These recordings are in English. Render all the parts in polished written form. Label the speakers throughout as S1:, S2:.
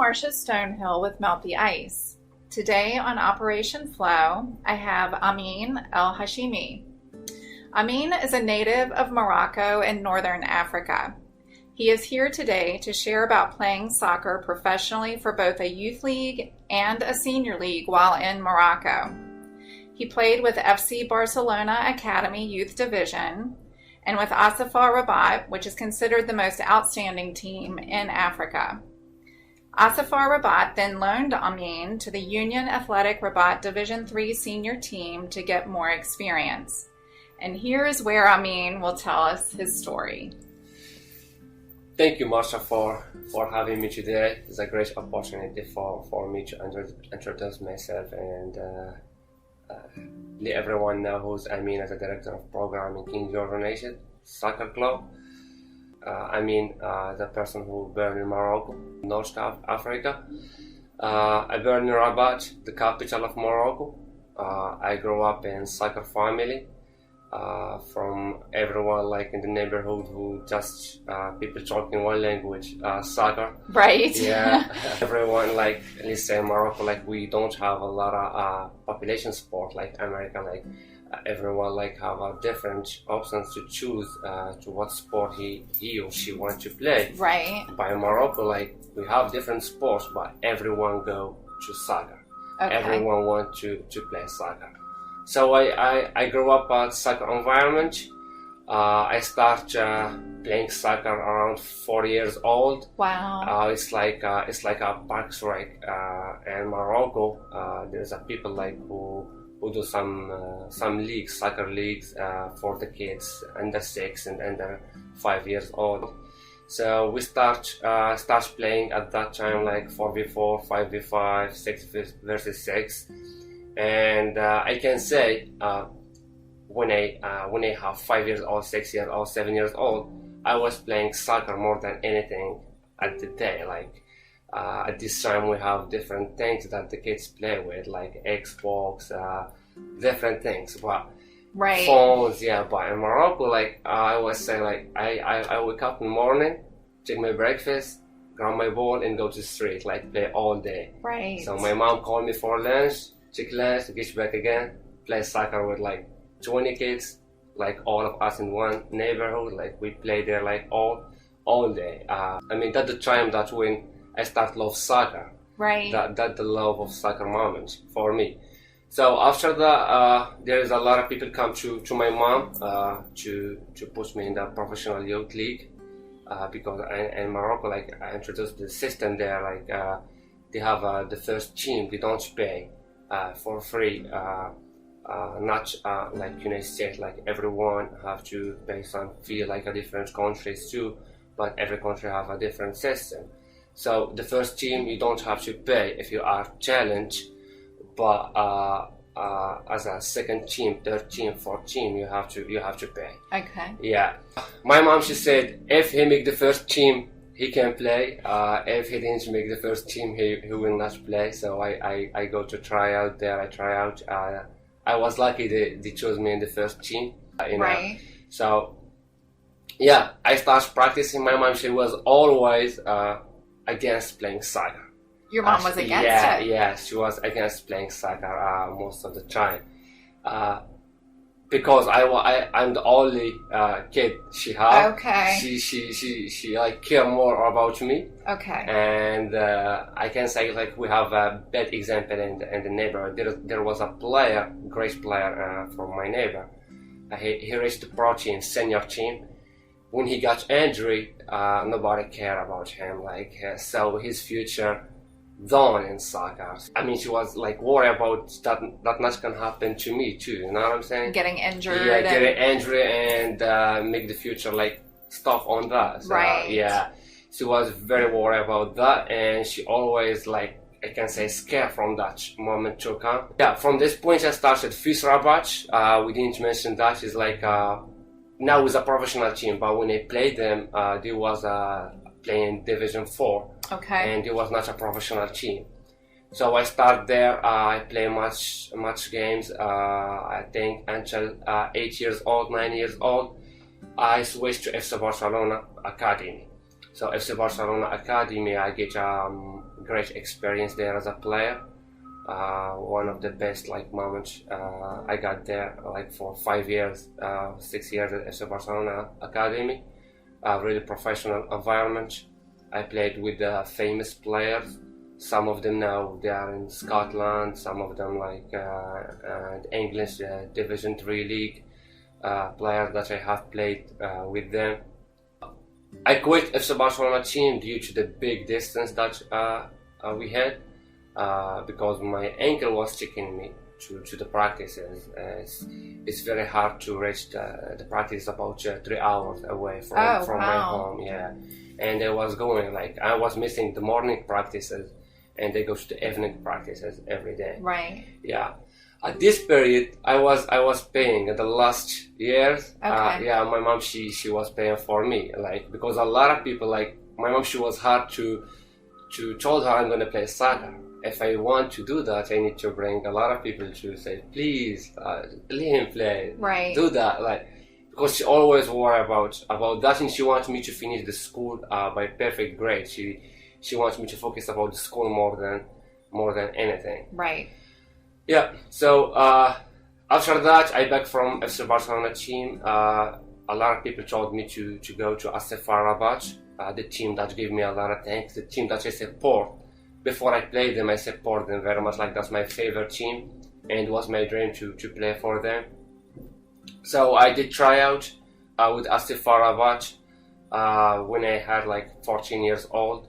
S1: Marsha Stonehill with Melt the Ice. Today on Operation F.L.O.W, I have Amine El hachimi. Amine is a native of Morocco in northern Africa. He is here today to share about playing soccer professionally for both a youth league and a senior league while in Morocco. He played with FC Barcelona Academy Youth Division and with F.L.O.W, which is considered the most outstanding team in Africa. F.L.O.W then loaned Amine to the Union Athletic Rabat Division III senior team to get more experience. And here is where Amine will tell us his story.
S2: Thank you, Marsha, for having me today. It's a great opportunity for me to introduce myself and let everyone know who's Amine as a director of program in King George Nation Soccer Club. Amine, the person who born in Morocco, North Africa. I born in Rabat, the capital of Morocco. I grew up in soccer family. From everyone like in the neighborhood who just people talking one language, soccer.
S1: Right.
S2: Yeah. Everyone like, let's say Morocco, like we don't have a lot of population sport like America. Like everyone like have different options to choose to what sport he or she wants to play.
S1: Right.
S2: By Morocco, like we have different sports, but everyone go to soccer.
S1: Okay.
S2: Everyone want to play soccer. So I grew up in soccer environment. I start playing soccer around 4 years old.
S1: Wow.
S2: It's like a park strike in Morocco. There's a people like who do some leagues, soccer leagues for the kids under 6 and under 5 years old. So we start playing at that time like 4v4, 5v5, 6 versus 6. And I can say when I have 5 years old, 6 years old, 7 years old, I was playing soccer more than anything at the day. Like at this time we have different things that the kids play with, like Xbox, different things, but
S1: right.
S2: Phones. Yeah, but in Morocco, like I always say, like I wake up in the morning, take my breakfast, grab my ball, and go to the street, like play all day.
S1: Right.
S2: So my mom called me for lunch. Check lunch, get back again, play soccer with like 20 kids, like all of us in one neighborhood. Like we play there like all day. I mean, that's the time that when I start love soccer.
S1: Right.
S2: That the love of soccer moment for me. So after that, there is a lot of people come to my mom to push me in the professional youth league because in Morocco, like I introduced the system there. Like they have the first team, they don't pay. For free, not like United States, like everyone have to pay some fee like a different countries too, but every country have a different system. So the first team you don't have to pay if you are challenged, but as a second team, third team, fourth team, you have to pay.
S1: Okay.
S2: Yeah, my mom, she said if he make the first team, he can play. If he didn't make the first team, he will not play. So I go to try out there. I try out. I was lucky they chose me in the first team.
S1: Right.
S2: So yeah, I started practicing. My mom, she was always against playing soccer.
S1: Your mom was against it?
S2: Yeah, she was against playing soccer most of the time. Because I'm the only kid she has.
S1: Okay.
S2: She like care more about me.
S1: Okay.
S2: And I can say like we have a bad example in the neighborhood. There was a player, great player from my neighbor. He reached the pro team, senior team. When he got injury, nobody cared about him. Like so his future done in soccer. I mean, she was like worried about that not can happen to me too. You know what I'm saying?
S1: Getting injured.
S2: Yeah, getting injured and make the future like stuff on that. So,
S1: right.
S2: Yeah, she was very worried about that, and she always like I can say scared from that moment to come. Yeah, from this point I started FIS Rabat. We didn't mention that. It's like now it's a professional team, but when I played them, they was playing Division 4.
S1: Okay.
S2: And it was not a professional team. So I start there. I play much games. I think until 8 years old, 9 years old. I switched to FC Barcelona Academy. So FC Barcelona Academy, I get great experience there as a player. One of the best like moments I got there like for 5 years, 6 years at FC Barcelona Academy. Really professional environment. I played with famous players. Some of them now they are in Scotland. Some of them like the English Division 3 league players that I have played with them. I quit FC Barcelona team due to the big distance that we had because my ankle was taking me to the practices. It's very hard to reach the practice about 3 hours away from my home. Yeah, and I was going like I was missing the morning practices, and they go to the evening practices every day.
S1: Right.
S2: Yeah. At this period, I was paying. At the last years,
S1: Okay.
S2: my mom she was paying for me, like because a lot of people like my mom she was hard to told her I'm gonna play soccer. If I want to do that, I need to bring a lot of people to say please let him play,
S1: Right.
S2: do that, like because she always worry about that, and she wants me to finish the school by perfect grade. She wants me to focus about the school more than anything.
S1: Right.
S2: Yeah, so after that, I back from FC Barcelona team. A lot of people told me to go to F.L.W, the team that gave me a lot of thanks, the team that I support. Before I played them, I support them very much, like that's my favorite team, and it was my dream to play for them. So I did try out with F.L.W when I had like 14 years old.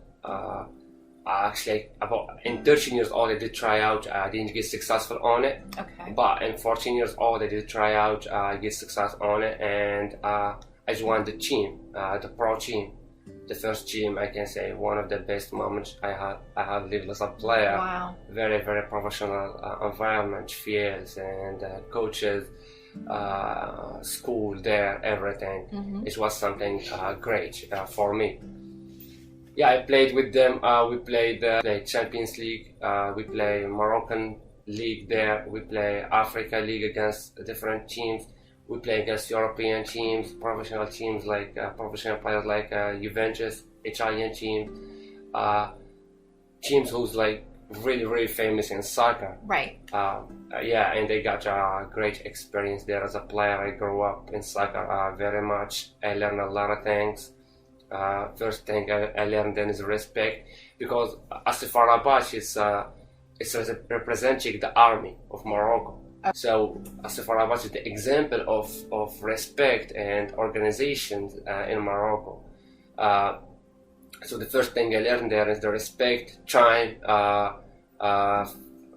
S2: Actually, about in 13 years old, I did try out. I didn't get successful on it.
S1: Okay.
S2: But in 14 years old, I did try out. I get success on it, and I joined the team, the pro team, the first team. I can say one of the best moments I have lived as a player.
S1: Wow.
S2: Very very professional environment, fields and coaches, school there, everything.
S1: Mm-hmm.
S2: It was something great for me. Yeah, I played with them. We played Champions League. We play Moroccan League there. We play Africa League against different teams. We play against European teams, professional teams like professional players like Juventus, Italian teams, teams who's like really really famous in soccer.
S1: Right.
S2: Yeah, and they got a great experience there as a player. I grew up in soccer very much. I learned a lot of things. First thing I learned then is respect, because F.L.W is representing the army of Morocco. So F.L.W is the example of respect and organization in Morocco. So the first thing I learned there is the respect, time, I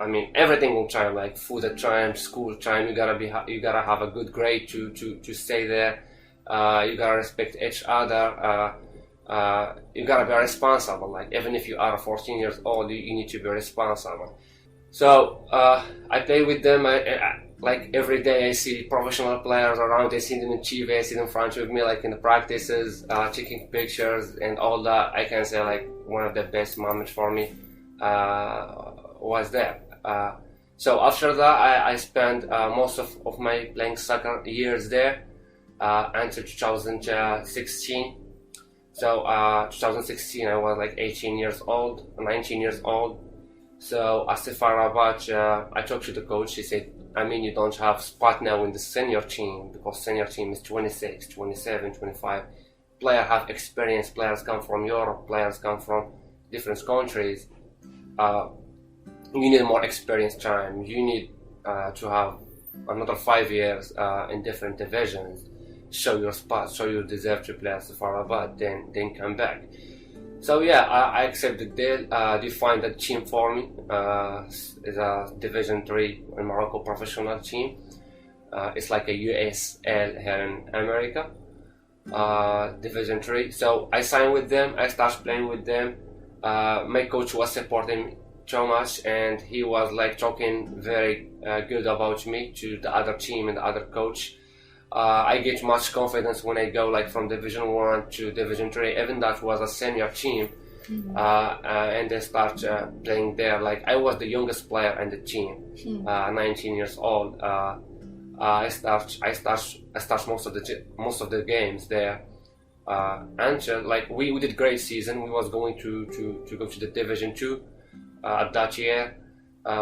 S2: mean everything on time, like food at time, school time. You gotta have a good grade to stay there. You gotta respect each other. You gotta be responsible. Like even if you are 14 years old, you need to be responsible. So I play with them. I like every day I see professional players around. I see them in TV. I see them in front of me, like in the practices, taking pictures and all that. I can say like one of the best moments for me was there. So after that, I spent most of my playing soccer years there until 2016. So 2016, I was like 18 years old, 19 years old. So F.L.W, I talked to the coach. He said, I mean, you don't have spot now in the senior team, because senior team is 26, 27, 25. Players have experience. Players come from Europe. Players come from different countries. You need more experience time. You need to have another 5 years in different divisions. Show your spot, show you deserve to play as F.L.W, then come back. So yeah, I accepted the they find a team for me. It's a Division 3 in Morocco professional team. It's like a USL here in America, Division 3. So I signed with them. I started playing with them. My coach was supporting me so much, and he was like talking very good about me to the other team and the other coach. I get much confidence when I go like from Division 1 to Division 3, even that was a senior team. Mm-hmm. And I start playing there. Like I was the youngest player in the team, 19 years old. I start most of the games there. until like we did great season. We was going to go to the Division 2 at that year.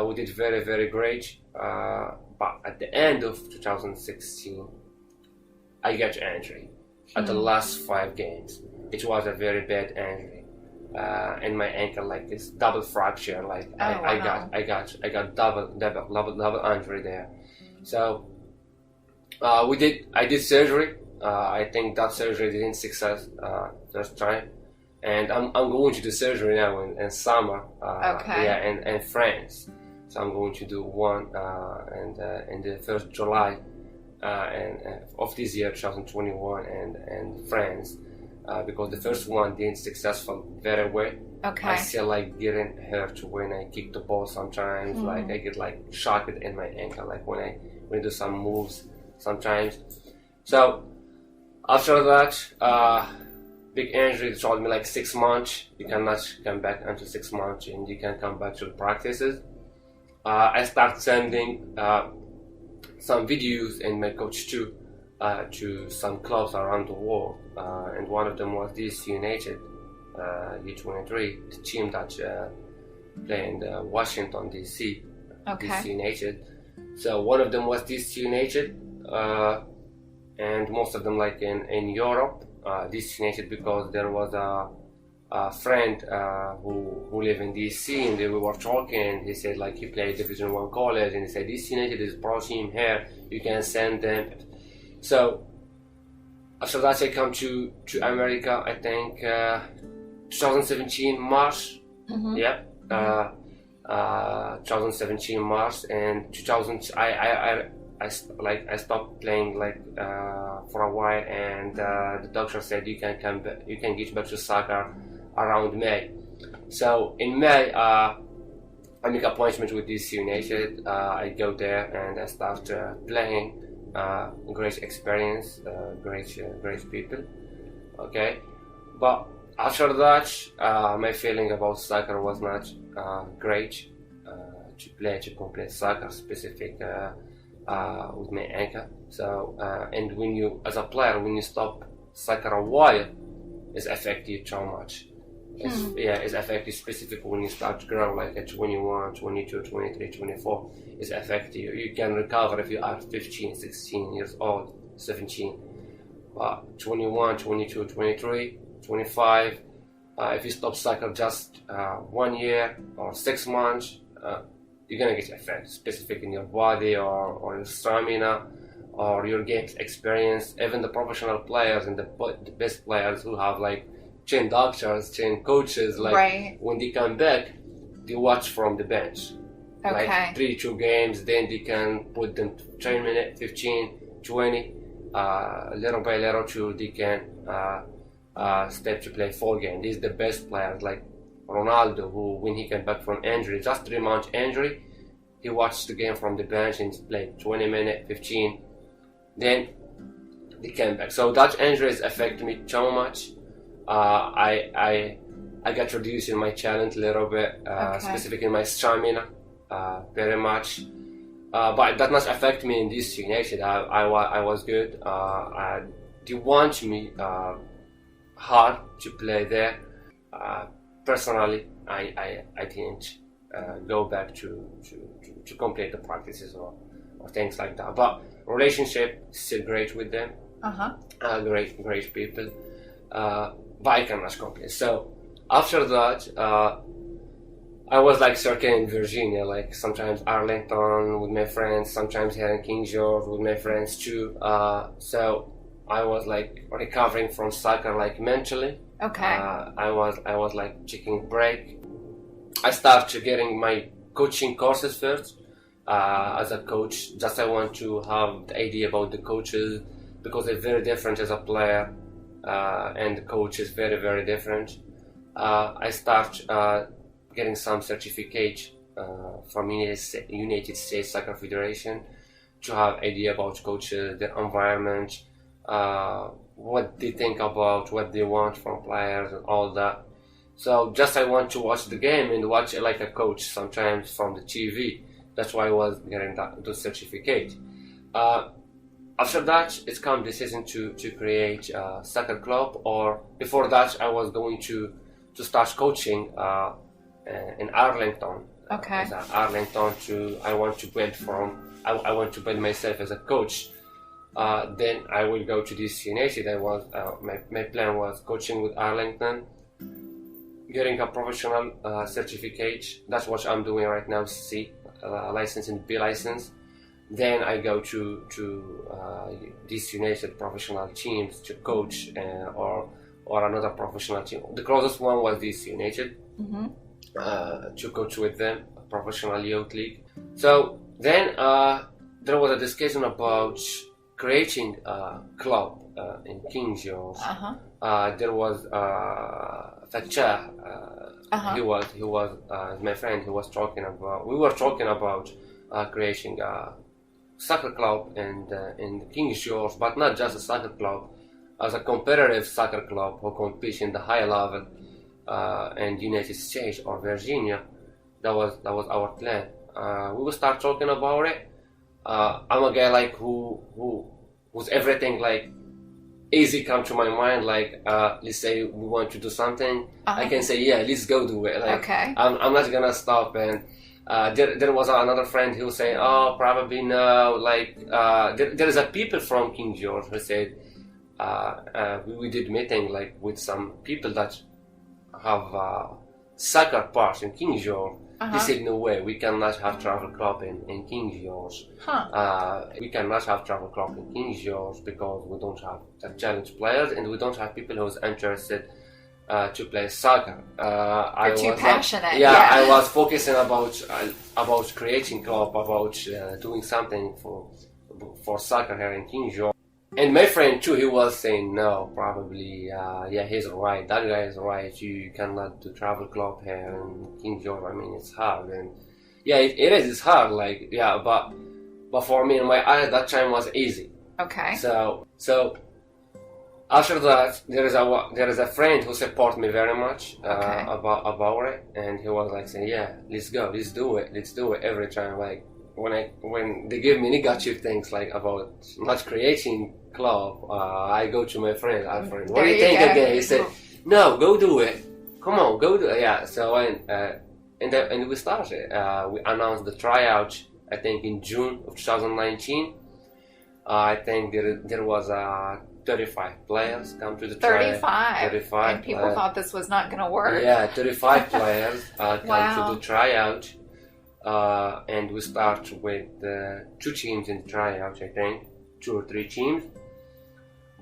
S2: We did very, very great. But at the end of 2016, I got injury at the last 5 games. It was a very bad injury. In my ankle, like this double fracture. Like I got double injury there. So I did surgery. I think that surgery didn't success first time, and I'm going to do surgery now in summer. Yeah, in France. So I'm going to do one and in the first July of this year, 2021, and France. Because the first one didn't successful very well. I still like getting hurt when I kick the ball sometimes. Like I get like shocked in my ankle, like when I do some moves sometimes. So after that, big injury told me like 6 months. You cannot come back until 6 months, and you can come back to the practices. I start sending some videos and my coach too. To some clubs around the world, and one of them was DC United, U23, the team that play in Washington DC, DC United. So one of them was DC United, and most of them like in Europe, DC United, because there was a friend who live in DC, and we were talking, and he said like he played Division 1 college, and he said DC United is pro team here, you can send them. So after that I come to America, I think 2017 March. 2017 March, and 2000 I stopped playing like for a while, and the doctor said you can come back, you can get back to soccer around May. So in May I make an appointment with DC United. I go there and I start playing. Great experience, great people. Okay, but after that, my feeling about soccer was not great. To complete soccer specific with my ankle. So and when you, as a player, when you stop soccer a while, it's affect you so much. It's affect you specifically when you start to grow, like at 21, 22, 23, 24. It's affect you. You can recover if you are 15, 16 years old, 17. But 21, 22, 23, 25, if you stop soccer just 1 year or 6 months, you're gonna get affected, specific in your body or your stamina or your game's experience. Even the professional players and the best players who have like 10 doctors, 10 coaches, like when they come back, they watch from the bench. Like 3-2 games, then they can put them 10 minutes, 15, 20, little by little too, they can step to play 4 games. These are the best players, like Ronaldo, who when he came back from injury, just 3 months injury, he watched the game from the bench and played 20 minutes, 15, then they came back. So that injuries affect me so much. I got reduced in my challenge a little bit, specifically my stamina, very much. But that not affect me in this United. I was good. They want me hard to play there. Personally, I didn't go back to complete the practices or things like that. But relationship still great with them. Great people. But I cannot complete. So after that, I was like circling in Virginia, like sometimes Arlington with my friends, sometimes here in King George with my friends too. So I was like recovering from soccer, like mentally. I was like taking a break. I started getting my coaching courses first. As a coach, just I want to have the idea about the coaches, because they're very different as a player, and the coach is very, very different. I start getting some certificate from United States Soccer Federation to have idea about coaches, their environment, what they think about, what they want from players and all that. So just I want to watch the game and watch it like a coach sometimes from the TV. That's why I was getting that certificate. after that, it's come decision to create a soccer club. Or before that, I was going to start coaching in Arlington.
S1: Okay.
S2: Arlington I want to build I want to build myself as a coach. Then I will go to DC United. My plan was coaching with Arlington, getting a professional certificate. That's what I'm doing right now. C license and B license. Then I go to DC United professional teams to coach or another professional team. The closest one was DC United. Mm-hmm. To coach with them, a professional youth league. So then there was a discussion about creating a club in King George. There was F.L.O.W. He was my friend. He was talking about. We were talking about creating a soccer club in King George, but not just a soccer club, as a competitive soccer club who competes in the high level in United States or Virginia. That was our plan. We will start talking about it. I'm a guy like who's everything like easy come to my mind. Like let's say we want to do something, I can say yeah, let's go do it. Like
S1: okay.
S2: I'm not gonna stop. And there was another friend who say, oh, probably no. Like there is a people from King George who said we did meeting like with some people that have soccer parts in King George. He said, no way, we cannot have travel club in King George. We cannot have travel club in King George because we don't have the challenge players and we don't have people who's interested to play soccer.
S1: You're too passionate.
S2: I was focusing about creating club, about doing something for soccer here in King George. And my friend too, he was saying no, probably, yeah, he's right. That guy is right. You cannot do travel club here in King George. I mean, it's hard, and yeah, it is. It's hard. Like yeah, but for me, in my eyes, that time was easy.
S1: Okay.
S2: So after that, there is a friend who support me very much about it, and he was like saying, yeah, let's go, let's do it every time. Like when they give me negative things like about not creating club, I go to my friend. What do you think again? He said, no, go do it. Come on, go do it. Yeah. So and we started. We announced the tryout. I think in June of 2019. I think there was 35 players come to the tryout. 35.
S1: And people thought this was not going to work.
S2: Yeah, 35 players come to the tryout. And we start with 2 teams in the tryout, I think, 2 or 3 teams.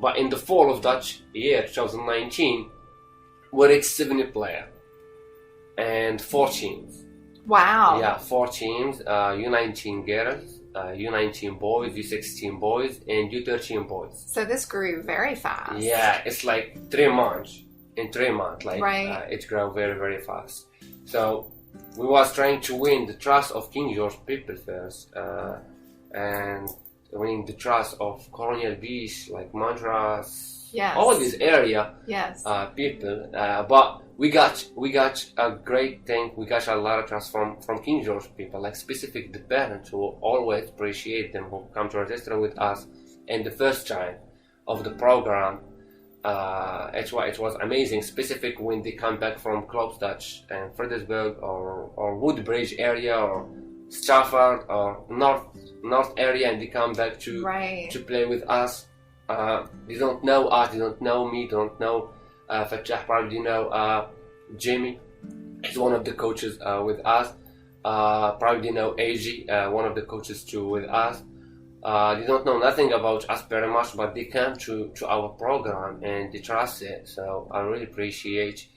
S2: But in the fall of that year, 2019, we reached 70 players and 4 teams.
S1: Wow.
S2: Yeah, 4 teams, U19 girls, U19 boys, U16 boys, and U13 boys.
S1: So this grew very fast.
S2: Yeah, it's like 3 months. In 3 months, like
S1: right.
S2: It grew very, very fast. So we was trying to win the trust of King George people first, and winning the trust of Colonial Beach, like Madras,
S1: yes.
S2: all this area,
S1: yes.
S2: People. But we got a great thing. We got a lot of trust from King George people, like specific the parents who always appreciate them, who come to register with us. And the first time of the program, it was amazing. Specific when they come back from clubs that in Fredericksburg or Woodbridge area or Stafford or North area, and they come back to play with us. They don't know us, they don't know me, don't know Fatah, probably know Jimmy. He's one of the coaches with us. Probably know AG, one of the coaches too with us. They don't know nothing about us very much, but they come to our program and they trust it. So I really appreciate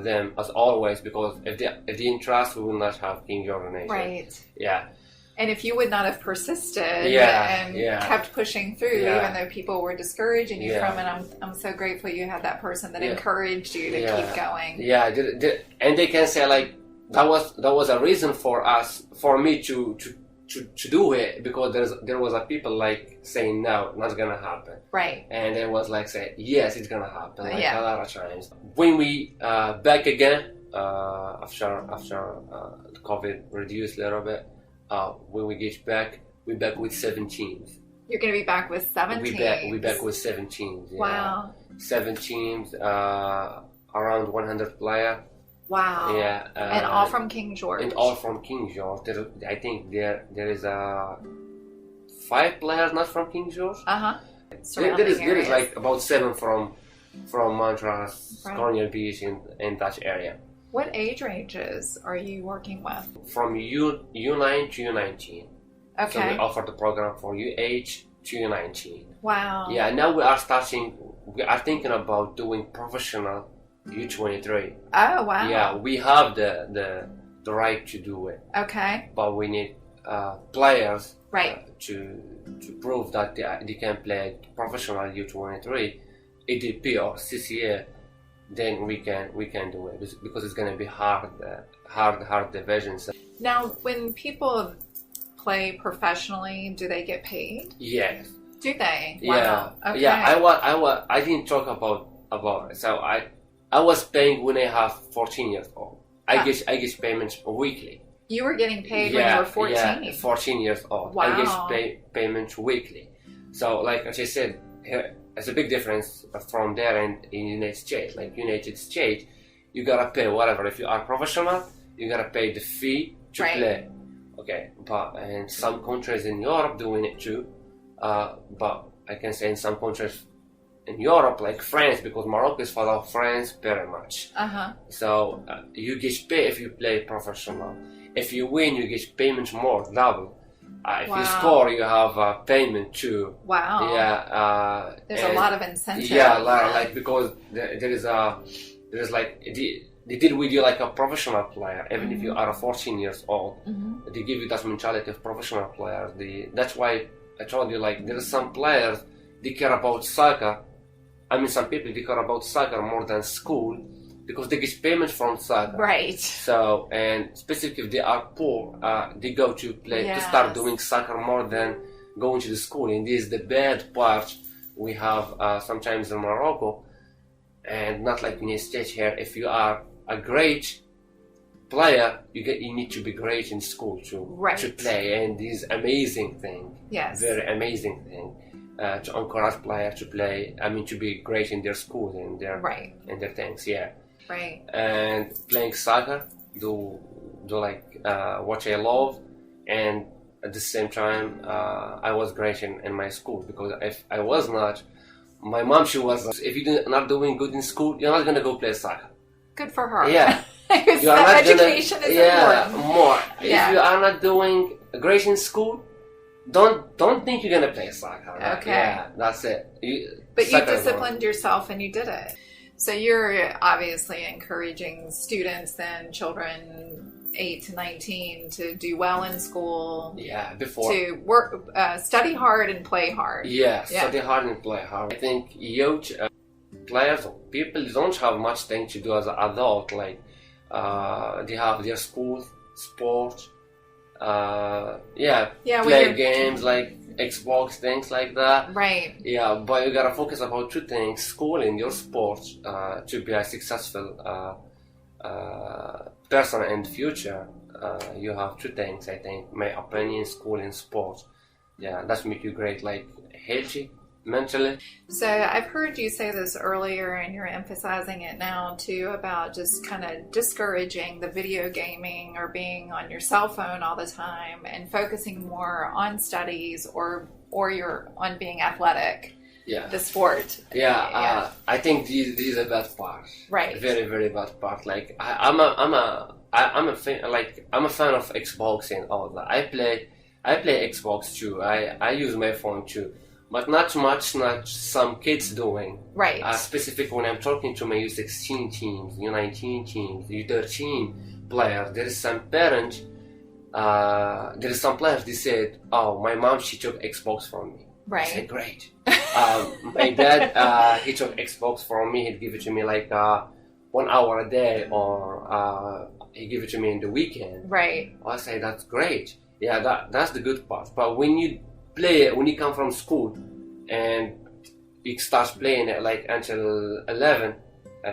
S2: them as always, because if they didn't trust, we would not have King George Nation.
S1: Right.
S2: Yeah.
S1: And if you would not have persisted and kept pushing through, even though people were discouraging you from it, I'm so grateful you had that person that encouraged you to keep going. Yeah,
S2: and they can say like that was a reason for me to do it, because there was a people like saying no, not gonna happen.
S1: Right.
S2: And it was like saying yes, it's gonna happen. Like a lot of times when we back again after the COVID reduced a little bit. When we get back, we're back with 7 teams.
S1: You're going to be back with 7 teams.
S2: We back with 7 teams. Yeah.
S1: Wow.
S2: 7 teams, around 100 players.
S1: Wow.
S2: Yeah.
S1: And all from King George.
S2: And all from King George. I think there is 5 players not from King George. There is like about 7 from Marsha, Stonehill Beach in that area.
S1: What age ranges are you working with?
S2: From U9 to U19.
S1: Okay.
S2: So we offer the program for UH to U19.
S1: Wow.
S2: Yeah, now we are thinking about doing professional U23.
S1: Oh, wow.
S2: Yeah, we have the right to do it.
S1: Okay.
S2: But we need players
S1: to
S2: prove that they can play professional U23, ADP or CCA. Then we can do it because it's going to be hard divisions.
S1: Now, when people play professionally, do they get paid?
S2: Yes.
S1: Do they?
S2: Wow.
S1: Yeah. Okay.
S2: Yeah. I didn't talk about it. So I was paying when I have 14 years old. I get payments weekly.
S1: You were getting paid when you were 14?
S2: Yeah, 14 years old.
S1: Wow.
S2: I get payments weekly. So, like as I said, it's a big difference from there and in United States. Like United States, you gotta pay whatever. If you are professional, you gotta pay the fee to play. Okay, but in some countries in Europe doing it too. But I can say in some countries in Europe, like France, because Morocco is follow France very much. So you get paid if you play professional. If you win, you get payments more, double. If you score, you have payment too.
S1: Wow.
S2: Yeah.
S1: There's a lot of incentive.
S2: Yeah, like because there is like they did with you like a professional player, even if you are 14 years old. They give you that mentality of professional player. That's why I told you, like, there are some players, they care about soccer. I mean, some people, they care about soccer more than school because they get payments from soccer.
S1: Right.
S2: So, and specifically if they are poor, they go to play, to start doing soccer more than going to the school. And this is the bad part we have sometimes in Morocco, and not like in the States here. If you are a great player, you need to be great in school to play, and this amazing thing, very amazing thing, to encourage players to play. I mean, to be great in their school and their things, and playing soccer, do like what I love, and at the same time, I was great in my school, because if I was not, my mom, she was, if you're not doing good in school, you're not gonna go play soccer.
S1: Good for her.
S2: Yeah.
S1: You are not education is important.
S2: More. If you are not doing great in school, don't think you're gonna play soccer. Right?
S1: Okay.
S2: Yeah, that's it.
S1: But you disciplined yourself and you did it. So you're obviously encouraging students and children 8 to 19 to do well in school.
S2: Yeah, before
S1: to work, study hard and play hard.
S2: Yeah, study hard and play hard. I think youth players or people don't have much thing to do as an adult. Like they have their school, sport, play games like Xbox, things like that.
S1: Right.
S2: Yeah, but you gotta focus about 2 things: school and your sport, to be a successful person in the future. You have 2 things, I think, my opinion: school and sport. Yeah, that's make you great, like healthy mentally.
S1: So I've heard you say this earlier, and you're emphasizing it now too, about just kind of discouraging the video gaming or being on your cell phone all the time and focusing more on studies or you're on being athletic.
S2: Yeah.
S1: The sport.
S2: Yeah. I think this is a bad part.
S1: Right.
S2: Very, very bad part. Like I'm a fan of Xbox and all that. I play Xbox too. I use my phone too. But not much, not some kids doing.
S1: Right.
S2: Specific when I'm talking to my U16 teams, U19 teams, U13 players, there is some parents, players, they said, oh, my mom, she took Xbox from me.
S1: Right.
S2: I said, great. My dad, he took Xbox from me. He'd give it to me like 1 hour a day, or he give it to me in the weekend.
S1: Right.
S2: I say, that's great. Yeah, that's the good part. But when you play, when you come from school and you start playing it like until 11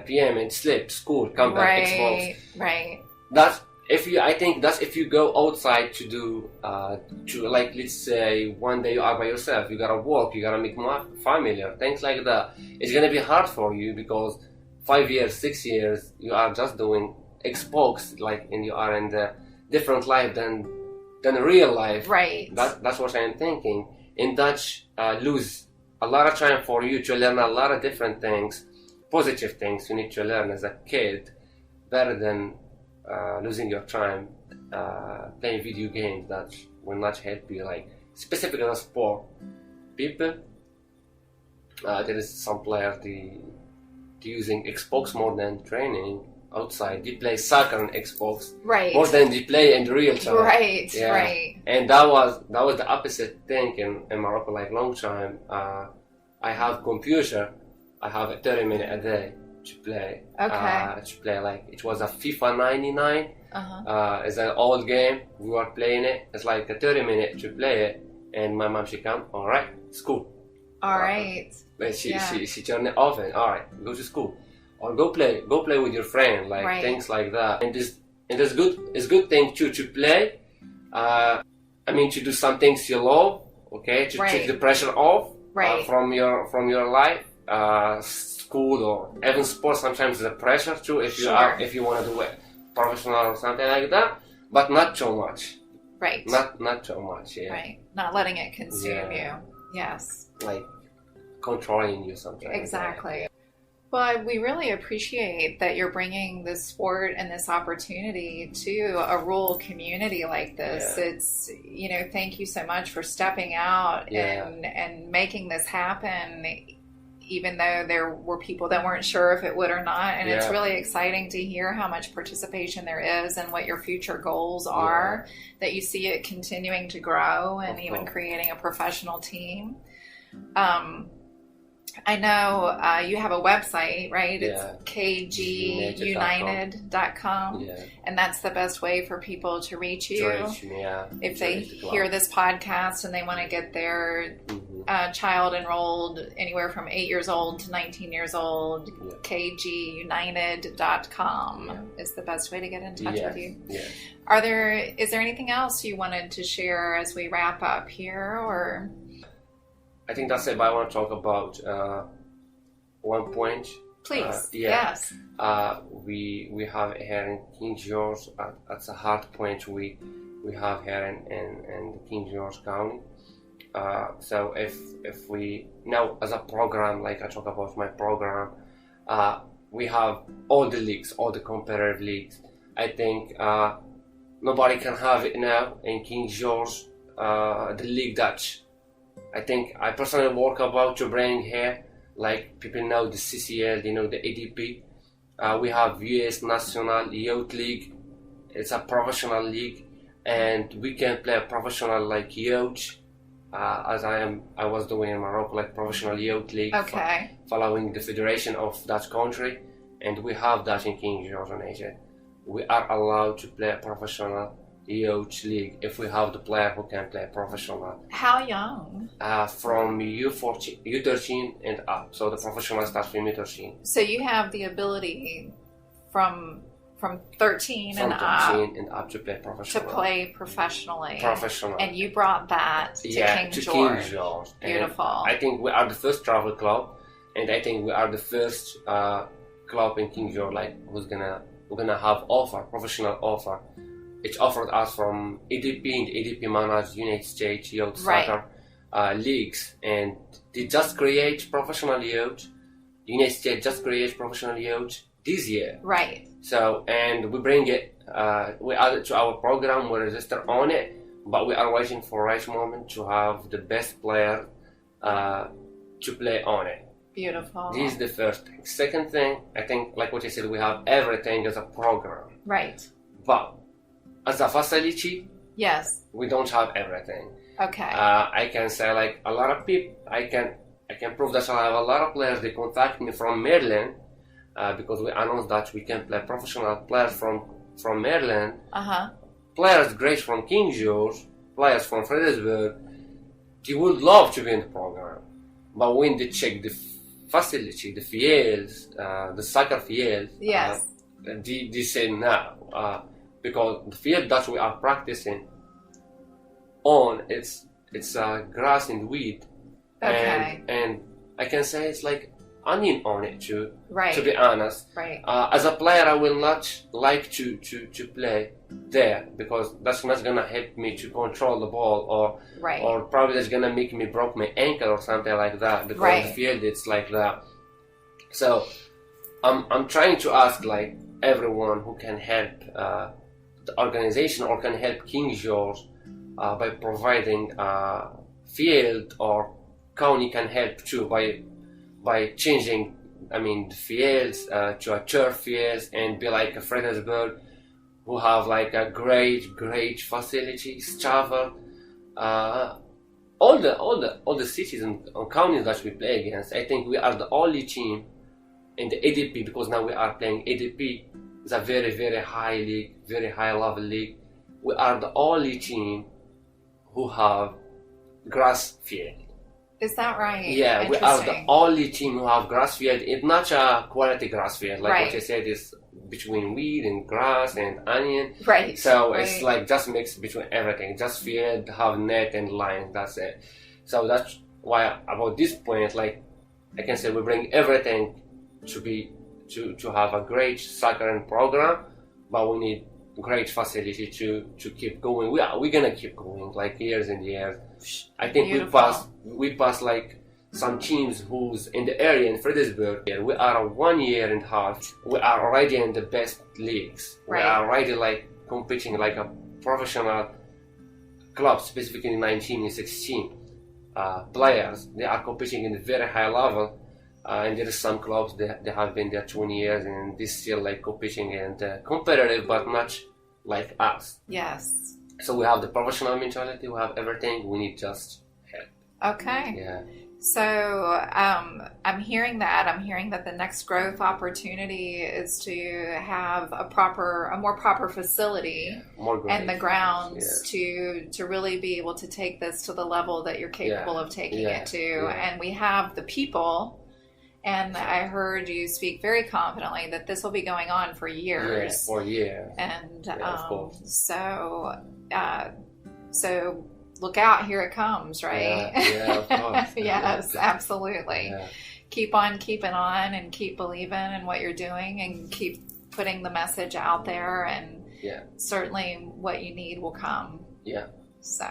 S2: p.m. and sleep, school, come back, Xbox.
S1: Right.
S2: That I think that's if you go outside to do, to like, let's say one day you are by yourself, you gotta work, you gotta make more family, or things like that. It's gonna be hard for you because 5 years, 6 years, you are just doing Xbox, like, and you are in the different life than real life.
S1: Right.
S2: That's what I'm thinking. In Dutch, lose a lot of time for you to learn a lot of different things, positive things you need to learn as a kid, better than losing your time playing video games that will not help you, like specifically in sport. People, there is some players they using Xbox more than training outside. They play soccer on Xbox more than they play in the real time.
S1: Right.
S2: And that was the opposite thing in Morocco. Like long time, I have computer. I have a 30-minute a day to play. Like it was a FIFA 99. It's an old game. We were playing it. It's like a 30-minute to play it. And my mom, she come. All right, school.
S1: All right.
S2: But she turned it off and all right, go to school or go play with your friend, like things like that. And it's good thing to play. I mean, to do some things you love. Okay, to take the pressure off from your life. School or even sports sometimes is a pressure too if you want to do it professional or something like that, but not too much.
S1: Right.
S2: Not too much. Yeah.
S1: Right. Not letting it consume you. Yes.
S2: Like controlling you sometimes.
S1: Exactly. Well, we really appreciate that you're bringing this sport and this opportunity to a rural community like this.
S2: Yeah.
S1: It's, thank you so much for stepping out and making this happen, even though there were people that weren't sure if it would or not. And it's really exciting to hear how much participation there is and what your future goals are, that you see it continuing to grow and even creating a professional team. I know you have a website, right? It's kgunited.com. And that's the best way for people to reach you. If they hear this podcast and they want to get their child enrolled anywhere from 8 years old to 19 years old, kgunited.com is the best way to get in touch with you. Is there anything else you wanted to share as we wrap up here, or?
S2: I think that's it, but I want to talk about one point.
S1: Please, yes.
S2: We have here in King George, that's a hard point we have here in King George County. So if we, now as a program, like I talk about my program, we have all the leagues, all the competitive leagues. I think nobody can have it now in King George, the league Dutch. I think I personally work about to bring here, like people know the CCL, they know the ADP. We have US National Youth League. It's a professional league, and we can play a professional like youth, as I was doing in Morocco, like professional youth league, following the federation of that country, and we have that in King George and Asia. We are allowed to play a professional youth league if we have the player who can play professional.
S1: How young?
S2: From U14, U13 and up. So the professional starts from U13.
S1: So you have the ability from 13 and
S2: up to play professional.
S1: To play professionally.
S2: Professional.
S1: And you brought that to King George.
S2: King George.
S1: Beautiful.
S2: And I think we are the first travel club, and I think we are the first club in King George, like we're gonna have professional offer. It's offered us from ADP and ADP managed United States youth soccer leagues, and they just create professional youth. The United States just creates professional youth this year.
S1: Right.
S2: So, and we bring it, we add it to our program, we register on it, but we are waiting for the right moment to have the best player to play on it.
S1: Beautiful.
S2: This is the first thing. Second thing, I think, like what you said, we have everything as a program.
S1: Right.
S2: But as a facility,
S1: yes,
S2: we don't have everything.
S1: Okay.
S2: I can say, like, a lot of people, I can prove that I have a lot of players, they contact me from Maryland, because we announced that we can play professional players from Maryland, players great from King George, players from Fredericksburg. They would love to be in the program, but when they check the facility, the fields, the soccer fields,
S1: yes,
S2: they say no. because the field that we are practicing on, it's grass and weed.
S1: Okay.
S2: And I can say it's like onion on it too.
S1: Right.
S2: To be honest.
S1: Right.
S2: As a player, I will not like to play there, because that's not gonna help me to control the ball,
S1: right.
S2: or probably that's gonna make me broke my ankle or something like that, because
S1: right.
S2: the field it's like that. So I'm trying to ask like everyone who can help the organization or can help King George by providing field, or county can help too by changing, I mean, the fields to a turf fields, and be like a Fredericksburg, who have like a great facilities, travel, all the cities and counties that we play against. I think we are the only team in the ADP, because now we are playing ADP. It's a very high league, very high level league. We are the only team who have grass field.
S1: Is that right?
S2: Yeah, we are the only team who have grass field. It's not a quality grass field, like
S1: right.
S2: what you said, is between weed and grass and onion.
S1: Right.
S2: So
S1: right.
S2: it's like just mixed between everything. Just field, have net and line. That's it. So that's why about this point, like I can say, we bring everything to have a great soccer program, but we need great facility to keep going. We're gonna keep going like years and years. I think
S1: Beautiful.
S2: we pass like some teams who's in the area in Fredericksburg. We are 1 year and a half. We are already in the best leagues.
S1: Right.
S2: We are already like competing like a professional club, specifically 19 and 16 players. They are competing in a very high level. And there is some clubs that they have been there 20 years and they still like competing and competitive, but not like us.
S1: Yes.
S2: So we have the professional mentality, we have everything, we need just help.
S1: Okay.
S2: Yeah.
S1: So I'm hearing that. I'm hearing that the next growth opportunity is to have a more proper facility,
S2: more
S1: and the grounds to really be able to take this to the level that you're capable of taking it to.
S2: Yeah.
S1: And we have the people. And I heard you speak very confidently that this will be going on for years.
S2: Yeah, for years.
S1: And
S2: of course.
S1: So look out, here it comes, right?
S2: Yeah, of course.
S1: Yes, absolutely.
S2: Yeah.
S1: Keep on keeping on and keep believing in what you're doing and keep putting the message out there, and certainly what you need will come.
S2: Yeah.
S1: So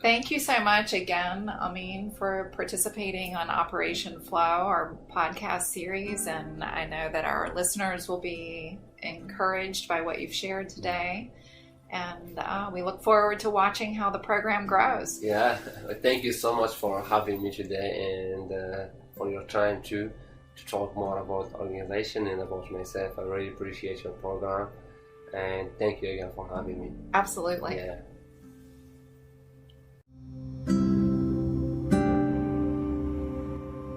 S1: thank you so much again, Amine, for participating on Operation Flow, our podcast series. And I know that our listeners will be encouraged by what you've shared today. And we look forward to watching how the program grows.
S2: Yeah, thank you so much for having me today, and for your time to talk more about organization and about myself. I really appreciate your program. And thank you again for having me.
S1: Absolutely.
S2: Yeah.